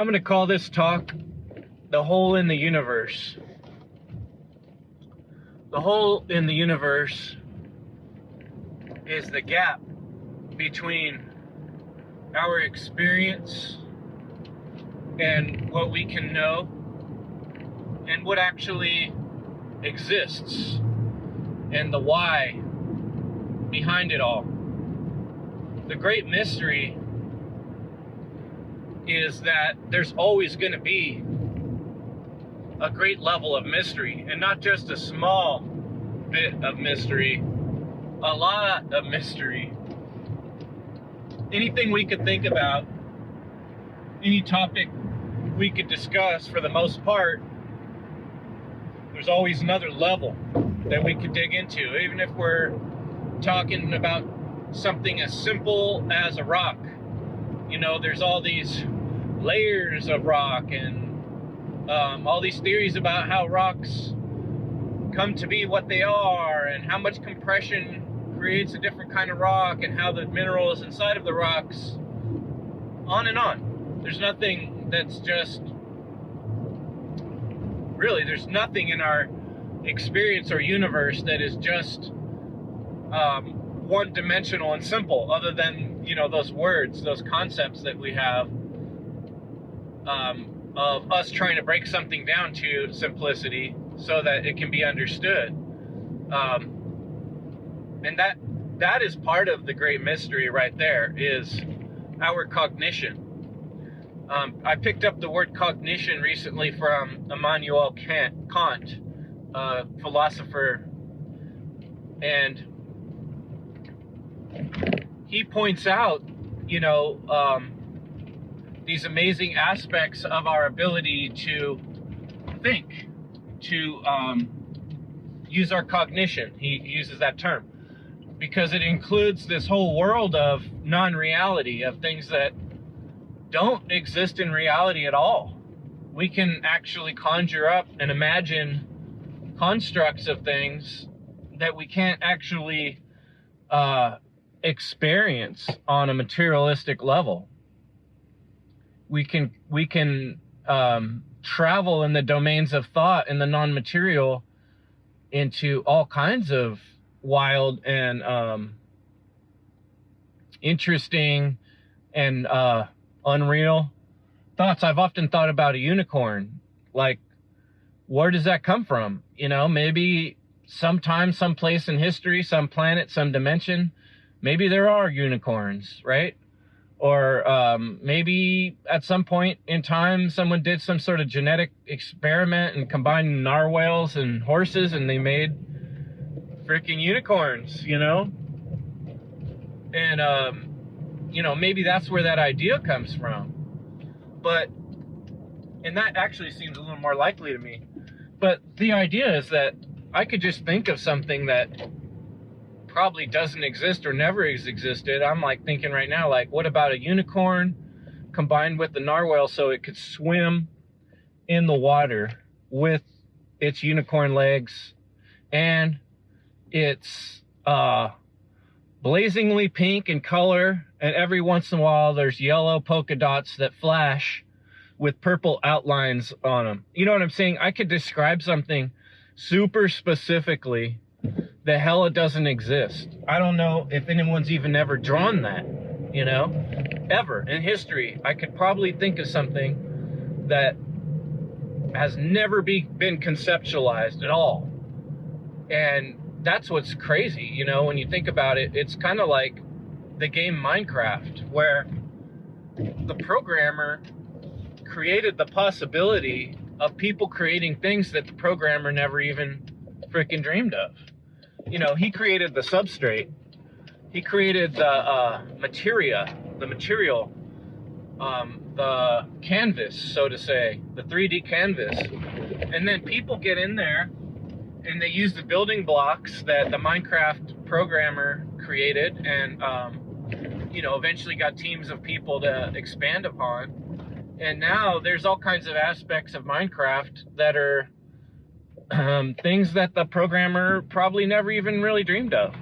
I'm going to call this talk The Hole in the Universe. The hole in the universe is the gap between our experience and what we can know and what actually exists and the why behind it all. The great mystery is that there's always going to be a great level of mystery, and not just a small bit of mystery, a lot of mystery. Anything we could think about, any topic we could discuss, for the most part, there's always another level that we could dig into, even if we're talking about something as simple as a rock. You know, there's all these layers of rock and all these theories about how rocks come to be what they are and how much compression creates a different kind of rock and how the minerals inside of the rocks, on and on. There's nothing that's just, really, there's nothing in our experience or universe that is just one-dimensional and simple, other than, you know, those words, those concepts that we have of us trying to break something down to simplicity so that it can be understood. And that is part of the great mystery right there, is our cognition. I picked up the word cognition recently from Immanuel Kant, a philosopher, and he points out, you know, these amazing aspects of our ability to think, to use our cognition. He uses that term because it includes this whole world of non-reality, of things that don't exist in reality at all. We can actually conjure up and imagine constructs of things that we can't actually experience on a materialistic level. We can travel in the domains of thought and the non-material into all kinds of wild and interesting and unreal thoughts. I've often thought about a unicorn. Like, where does that come from? You know, maybe sometime, someplace in history, some planet, some dimension, maybe there are unicorns, right? Or maybe at some point in time, someone did some sort of genetic experiment and combined narwhals and horses, and they made freaking unicorns, you know? And, you know, maybe that's where that idea comes from. But, and that actually seems a little more likely to me. But the idea is that I could just think of something that probably doesn't exist or never has existed. I'm like thinking right now, like, what about a unicorn combined with the narwhal so it could swim in the water with its unicorn legs, and it's blazingly pink in color, and every once in a while there's yellow polka dots that flash with purple outlines on them. You know what I'm saying? I could describe something super specifically that hella doesn't exist. I don't know if anyone's even ever drawn that, you know, ever in history. I could probably think of something that has never been conceptualized at all. And that's what's crazy, you know, when you think about it. It's kind of like the game Minecraft, where the programmer created the possibility of people creating things that the programmer never even freaking dreamed of. You know, he created the substrate, he created the material, the canvas, so to say, the 3D canvas. And then people get in there and they use the building blocks that the Minecraft programmer created, and you know, eventually got teams of people to expand upon. And now there's all kinds of aspects of Minecraft that are things that the programmer probably never even really dreamed of.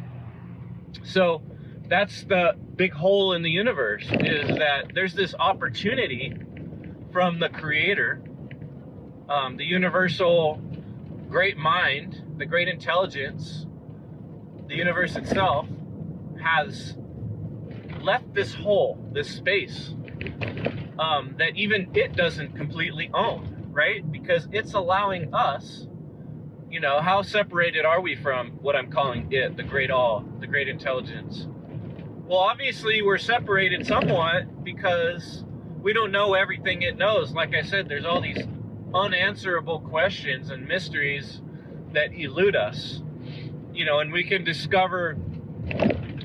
So that's the big hole in the universe, is that there's this opportunity from the creator, the universal great mind, the great intelligence, the universe itself has left this hole, this space, that even it doesn't completely own, right? Because it's allowing us, you know, how separated are we from what I'm calling it, the great all, the great intelligence? Well, obviously we're separated somewhat because we don't know everything it knows. Like I said, there's all these unanswerable questions and mysteries that elude us, you know, and we can discover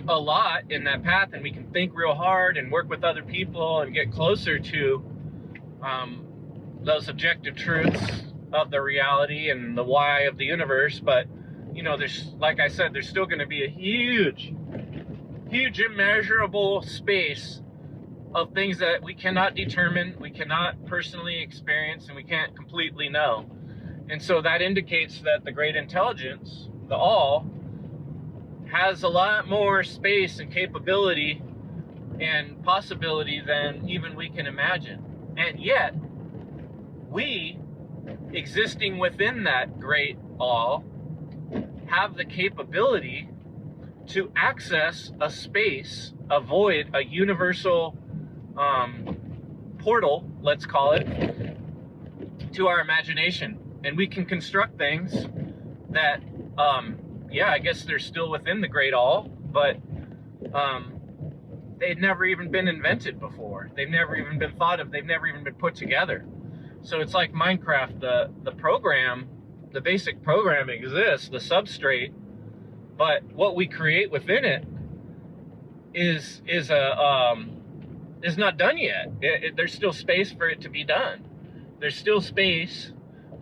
a lot in that path, and we can think real hard and work with other people and get closer to those objective truths of the reality and the why of the universe. But, you know, there's, like I said, there's still going to be a huge immeasurable space of things that we cannot determine, we cannot personally experience, and we can't completely know. And so that indicates that the great intelligence, the all, has a lot more space and capability and possibility than even we can imagine. And yet, we, existing within that great all, have the capability to access a space, a void, a universal portal, let's call it, to our imagination. And we can construct things that, yeah, I guess they're still within the great all, but they'd never even been invented before. They've never even been thought of. They've never even been put together. So it's like Minecraft, the program, the basic program exists, the substrate, but what we create within it is not done yet. There's still space for it to be done. There's still space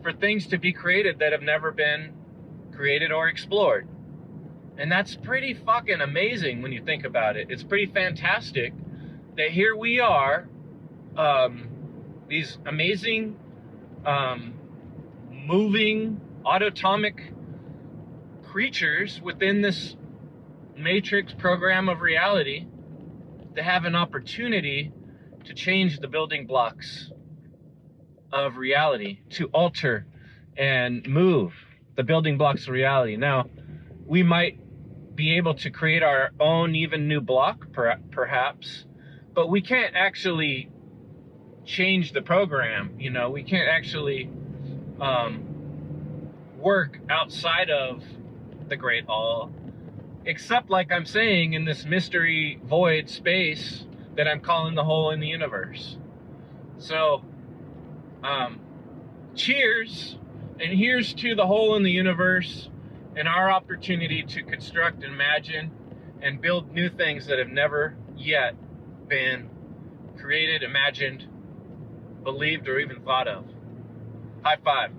for things to be created that have never been created or explored. And that's pretty fucking amazing when you think about it. It's pretty fantastic that here we are, these amazing, moving, autotomic creatures within this matrix program of reality that have an opportunity to change the building blocks of reality, to alter and move the building blocks of reality. Now, we might be able to create our own even new block, perhaps, but we can't actually change the program. You know, we can't actually work outside of the great all, except, like I'm saying, in this mystery void space that I'm calling the hole in the universe. So, cheers, and here's to the hole in the universe and our opportunity to construct, imagine, and build new things that have never yet been created, imagined, believed, or even thought of. High five.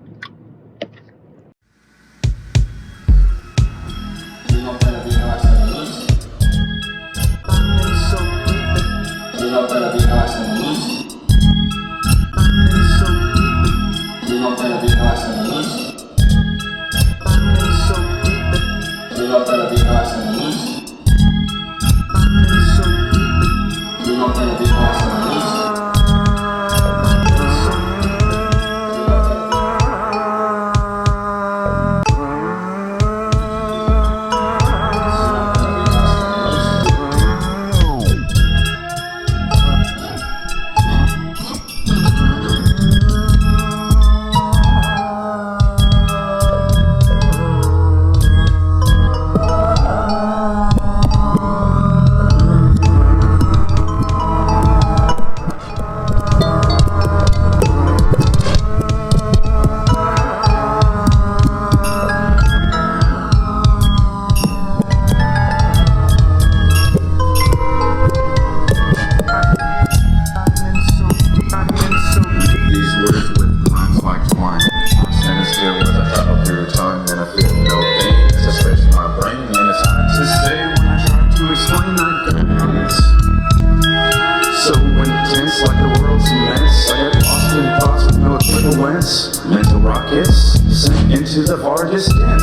Mental rockets sent into the far distance.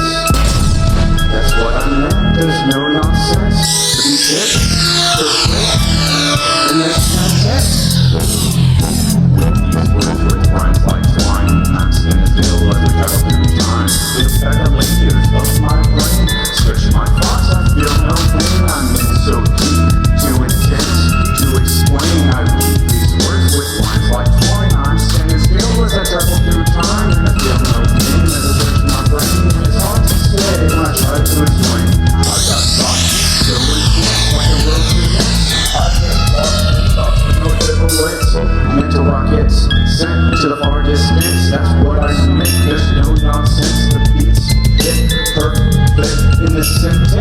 That's what I meant, there's no nonsense. To be sick, perfect, and that's not mental rockets sent to the far distance. That's what I meant. There's no nonsense. The beats hit perfect in this sentence.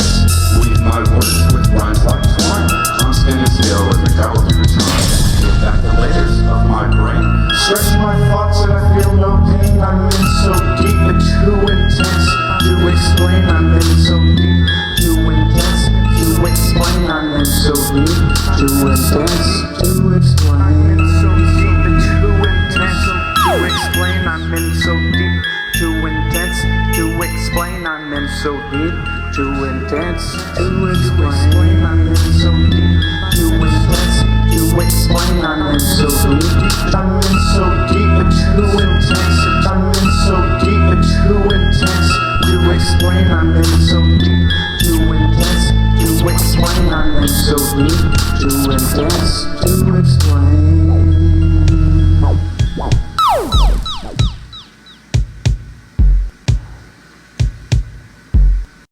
Weave my words with rhymes like twine. I'm spinning still as we travel through time. Peel back the layers of my brain. Stretch my thoughts and I feel no pain. I'm in so deep and too intense to explain. I'm in so deep, too intense to explain. I'm in so deep, too intense to explain. I'm in so deep and too intense to explain. I'm in so deep, too intense to explain. I'm in so deep, too intense to explain. I'm in so deep, too intense to explain. I'm in so deep. I'm in so deep and too intense. I'm in so deep and too intense to explain. I'm in so deep, too intense to explain. I'm in so deep, too intense to explain.